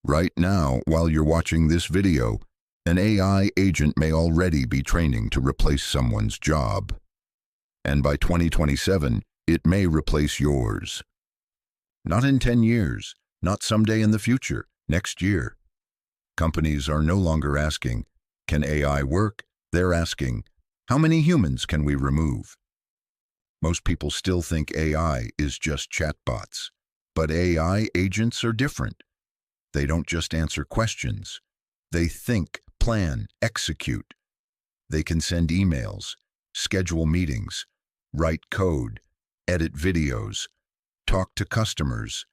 Right now, while you're watching this video, an AI agent may already be training to replace someone's job. And by 2027, it may replace yours. Not in 10 years, not someday in the future, next year. Companies are no longer asking, can AI work? They're asking, how many humans can we remove? Most people still think AI is just chatbots, but AI agents are different. They don't just answer questions. They think, plan, execute. They can send emails, schedule meetings, write code, edit videos, talk to customers,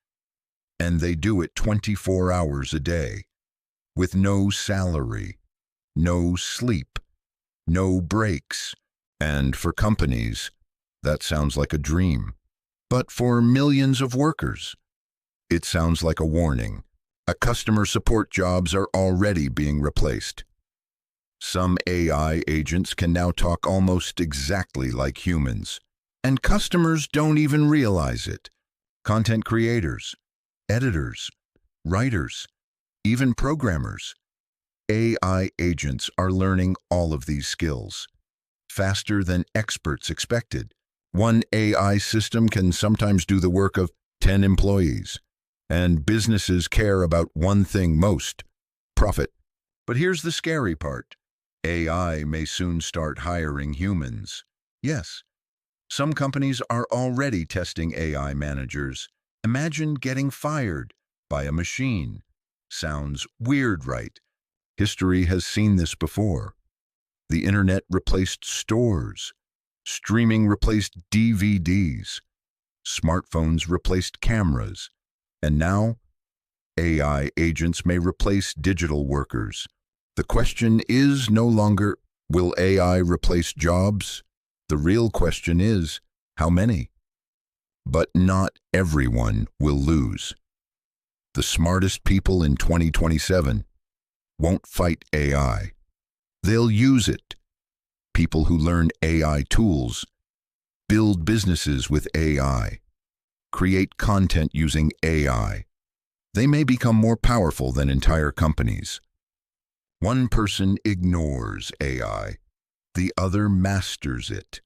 and they do it 24 hours a day, with no salary, no sleep, no breaks. And for companies, that sounds like a dream. But for millions of workers, it sounds like a warning. Customer support jobs are already being replaced. Some AI agents can now talk almost exactly like humans, and customers don't even realize it. Content creators, editors, writers, even programmers. AI agents are learning all of these skills faster than experts expected. One AI system can sometimes do the work of 10 employees. And businesses care about one thing most: profit. But here's the scary part. AI may soon start hiring humans. Yes, some companies are already testing AI managers. Imagine getting fired by a machine. Sounds weird, right? History has seen this before. The internet replaced stores. Streaming replaced DVDs. Smartphones replaced cameras. And now, AI agents may replace digital workers. The question is no longer, will AI replace jobs? The real question is, how many? But not everyone will lose. The smartest people in 2027 won't fight AI. They'll use it. People who learn AI tools, build businesses with AI, create content using AI. They may become more powerful than entire companies. One person ignores AI, the other masters it.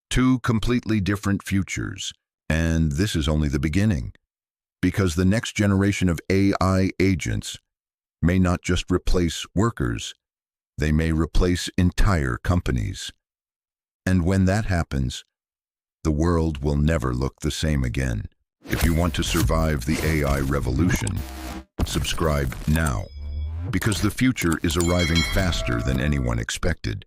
Two completely different futures, and this is only the beginning, because the next generation of AI agents may not just replace workers, they may replace entire companies. And when that happens, the world will never look the same again. If you want to survive the AI revolution, subscribe now, because the future is arriving faster than anyone expected.